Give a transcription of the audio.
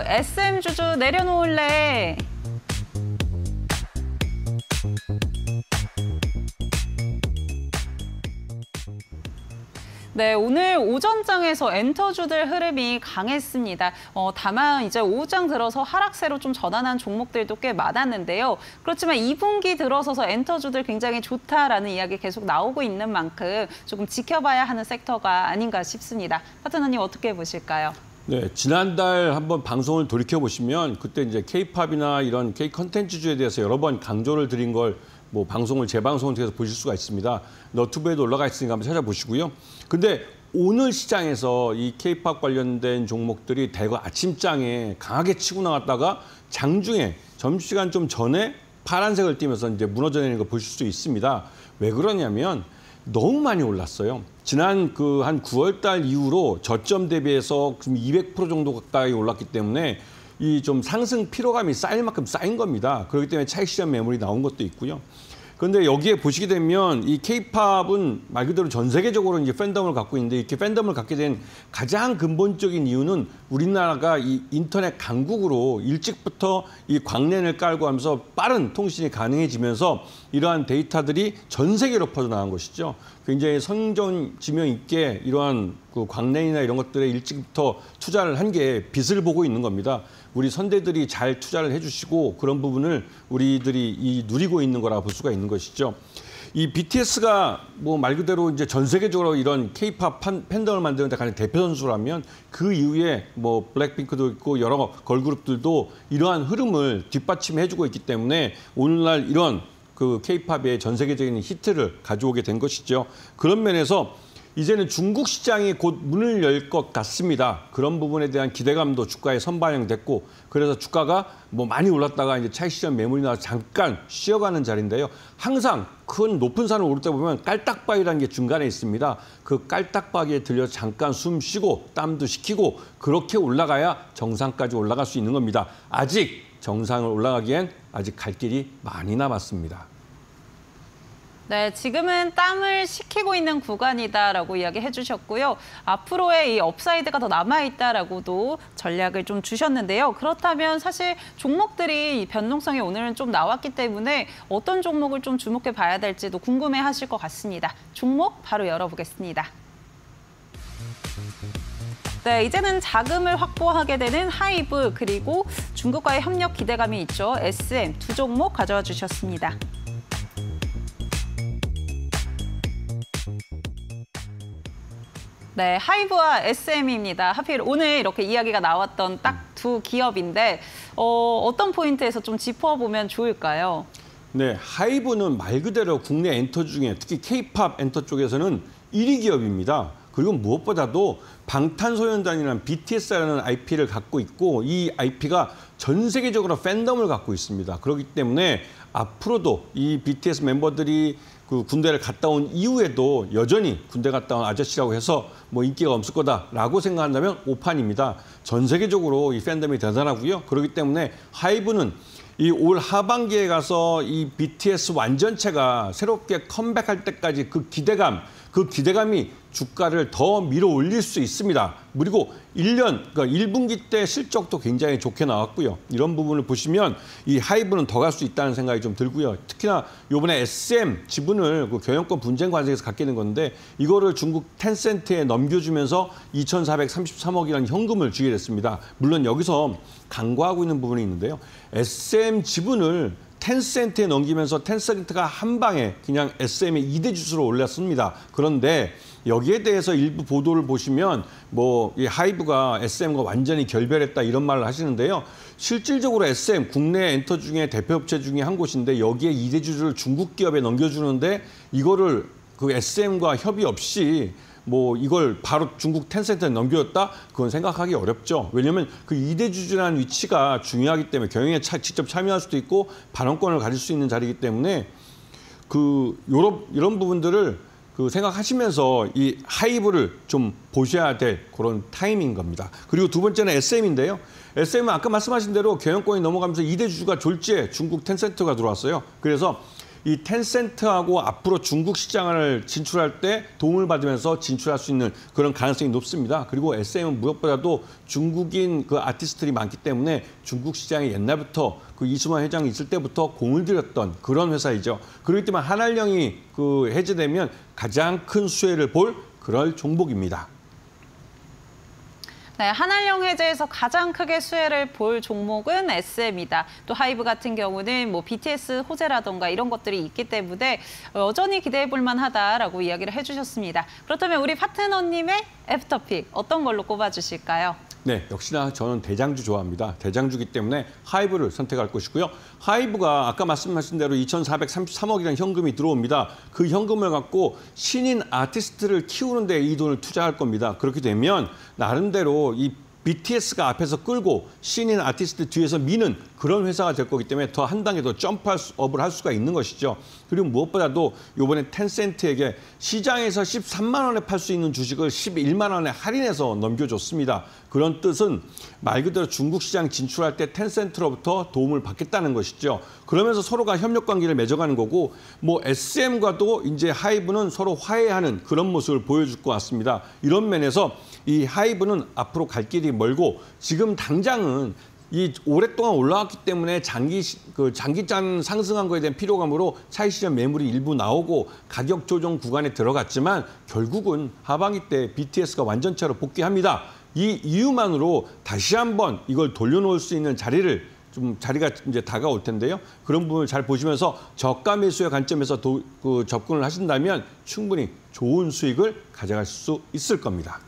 SM 주주 내려놓을래. 네, 오늘 오전장에서 엔터주들 흐름이 강했습니다. 다만 이제 오후장 들어서 하락세로 좀 전환한 종목들도 꽤 많았는데요. 그렇지만 2분기 들어서서 엔터주들 굉장히 좋다라는 이야기 계속 나오고 있는 만큼 조금 지켜봐야 하는 섹터가 아닌가 싶습니다. 파트너님 어떻게 보실까요? 네, 지난달 한번 방송을 돌이켜보시면 그때 이제 K-팝이나 이런 K-컨텐츠주에 대해서 여러 번 강조를 드린 걸 방송을 재방송을 통해서 보실 수가 있습니다. 너튜브에도 올라가 있으니까 한번 찾아보시고요. 근데 오늘 시장에서 이 K-팝 관련된 종목들이 대거 아침장에 강하게 치고 나갔다가 장중에 점심시간 좀 전에 파란색을 띠면서 이제 무너져 내리는 거 보실 수 있습니다. 왜 그러냐면 너무 많이 올랐어요. 지난 한 9월 달 이후로 저점 대비해서 200% 정도 가까이 올랐기 때문에 이 좀 상승 피로감이 쌓일 만큼 쌓인 겁니다. 그렇기 때문에 차익 시장 매물이 나온 것도 있고요. 그런데 여기에 보시게 되면 이 K-팝은 말 그대로 전 세계적으로 이제 팬덤을 갖고 있는데 이렇게 팬덤을 갖게 된 가장 근본적인 이유는 우리나라가 이 인터넷 강국으로 일찍부터 이 광랜을 깔고 하면서 빠른 통신이 가능해지면서 이러한 데이터들이 전 세계로 퍼져나간 것이죠. 굉장히 성전지명 있게 이러한 그 광랜이나 이런 것들에 일찍부터 투자를 한 게 빛을 보고 있는 겁니다. 우리 선대들이 잘 투자를 해주시고 그런 부분을 우리들이 누리고 있는 거라 볼 수가 있는 것이죠. 이 BTS가 말 그대로 이제 전 세계적으로 이런 K-팝 팬덤을 만드는 데 가장 대표 선수라면 그 이후에 블랙핑크도 있고 여러 걸그룹들도 이러한 흐름을 뒷받침해주고 있기 때문에 오늘날 이런 그 K-팝의 전 세계적인 히트를 가져오게 된 것이죠. 그런 면에서 이제는 중국 시장이 곧 문을 열 것 같습니다. 그런 부분에 대한 기대감도 주가에 선반영됐고 그래서 주가가 많이 올랐다가 이제 차익 시장 매물이 나와서 잠깐 쉬어가는 자리인데요. 항상 큰 높은 산을 오를 때 보면 깔딱바위라는 게 중간에 있습니다. 그 깔딱바위에 들려서 잠깐 숨 쉬고 땀도 식히고 그렇게 올라가야 정상까지 올라갈 수 있는 겁니다. 아직 정상을 올라가기엔 아직 갈 길이 많이 남았습니다. 네, 지금은 땀을 식히고 있는 구간이다라고 이야기해 주셨고요. 앞으로의 이 업사이드가 더 남아있다라고도 전략을 좀 주셨는데요. 그렇다면 사실 종목들이 변동성이 오늘은 좀 나왔기 때문에 어떤 종목을 좀 주목해 봐야 될지도 궁금해 하실 것 같습니다. 종목 바로 열어보겠습니다. 네, 이제는 자금을 확보하게 되는 하이브 그리고 중국과의 협력 기대감이 있죠. SM 두 종목 가져와 주셨습니다. 네, 하이브와 SM입니다. 하필 오늘 이렇게 이야기가 나왔던 딱 두 기업인데 어떤 포인트에서 좀 짚어보면 좋을까요? 네, 하이브는 말 그대로 국내 엔터 중에 특히 K-팝 엔터 쪽에서는 1위 기업입니다. 그리고 무엇보다도 방탄소년단이라는 BTS라는 IP를 갖고 있고 이 IP가 전 세계적으로 팬덤을 갖고 있습니다. 그렇기 때문에 앞으로도 이 BTS 멤버들이 그 군대를 갔다 온 이후에도 여전히 군대 갔다 온 아저씨라고 해서 인기가 없을 거다라고 생각한다면 오판입니다. 전 세계적으로 이 팬덤이 대단하고요. 그렇기 때문에 하이브는 이 올 하반기에 가서 이 BTS 완전체가 새롭게 컴백할 때까지 그 기대감이 주가를 더 밀어 올릴 수 있습니다. 그리고 1분기 때 실적도 굉장히 좋게 나왔고요. 이런 부분을 보시면 이 하이브는 더 갈 수 있다는 생각이 좀 들고요. 특히나 이번에 SM 지분을 그 경영권 분쟁 과정에서 갖게 된 건데 이거를 중국 텐센트에 넘겨주면서 2,433억이라는 현금을 주게 됐습니다. 물론 여기서 간과하고 있는 부분이 있는데요. SM 지분을 텐센트에 넘기면서 텐센트가 한 방에 그냥 SM의 2대 주수로 올렸습니다. 그런데 여기에 대해서 일부 보도를 보시면 이 하이브가 SM과 완전히 결별했다 이런 말을 하시는데요. 실질적으로 SM 국내 엔터 중에 대표업체 중에 한 곳인데 여기에 2대 주주를 중국 기업에 넘겨주는데 이거를 그 SM과 협의 없이 이걸 바로 중국 텐센트에 넘겨줬다? 그건 생각하기 어렵죠. 왜냐하면 그 2대 주주라는 위치가 중요하기 때문에 경영에 직접 참여할 수도 있고 발언권을 가질 수 있는 자리이기 때문에 이런 부분들을 생각하시면서 이 하이브를 좀 보셔야 될 그런 타이밍인 겁니다. 그리고 두 번째는 SM인데요. SM은 아까 말씀하신 대로 경영권이 넘어가면서 2대 주주가 졸지에 중국 텐센트가 들어왔어요. 그래서 이 텐센트하고 앞으로 중국 시장을 진출할 때 도움을 받으면서 진출할 수 있는 그런 가능성이 높습니다. 그리고 SM은 무엇보다도 중국인 그 아티스트들이 많기 때문에 중국 시장에 옛날부터 그 이수만 회장이 있을 때부터 공을 들였던 그런 회사이죠. 그렇기 때문에 한알령이 그 해제되면 가장 큰 수혜를 볼 그럴 종목입니다. 네, 한알령 해제에서 가장 크게 수혜를 볼 종목은 SM이다. 또 하이브 같은 경우는 뭐 BTS 호재라던가 이런 것들이 있기 때문에 여전히 기대해 볼 만하다라고 이야기를 해주셨습니다. 그렇다면 우리 파트너님의 애프터픽 어떤 걸로 꼽아주실까요? 네, 역시나 저는 대장주 좋아합니다. 대장주기 때문에 하이브를 선택할 것이고요. 하이브가 아까 말씀하신 대로 2,433억이라는 현금이 들어옵니다. 그 현금을 갖고 신인 아티스트를 키우는 데 이 돈을 투자할 겁니다. 그렇게 되면 나름대로 이 BTS가 앞에서 끌고 신인 아티스트 뒤에서 미는 그런 회사가 될 거기 때문에 더 한 단계 더 점프업을 할 수가 있는 것이죠. 그리고 무엇보다도 이번에 텐센트에게 시장에서 13만 원에 팔 수 있는 주식을 11만 원에 할인해서 넘겨줬습니다. 그런 뜻은 말 그대로 중국 시장 진출할 때 텐센트로부터 도움을 받겠다는 것이죠. 그러면서 서로가 협력 관계를 맺어가는 거고 뭐 SM과도 이제 하이브는 서로 화해하는 그런 모습을 보여줄 것 같습니다. 이런 면에서 이 하이브는 앞으로 갈 길이 멀고 지금 당장은 이 오랫동안 올라왔기 때문에 장기간 상승한 거에 대한 피로감으로 차익실현 매물이 일부 나오고 가격 조정 구간에 들어갔지만 결국은 하반기 때 BTS가 완전체로 복귀합니다. 이 이유만으로 다시 한번 이걸 돌려놓을 수 있는 자리가 이제 다가올 텐데요. 그런 부분을 잘 보시면서 저가 매수의 관점에서 접근을 하신다면 충분히 좋은 수익을 가져갈 수 있을 겁니다.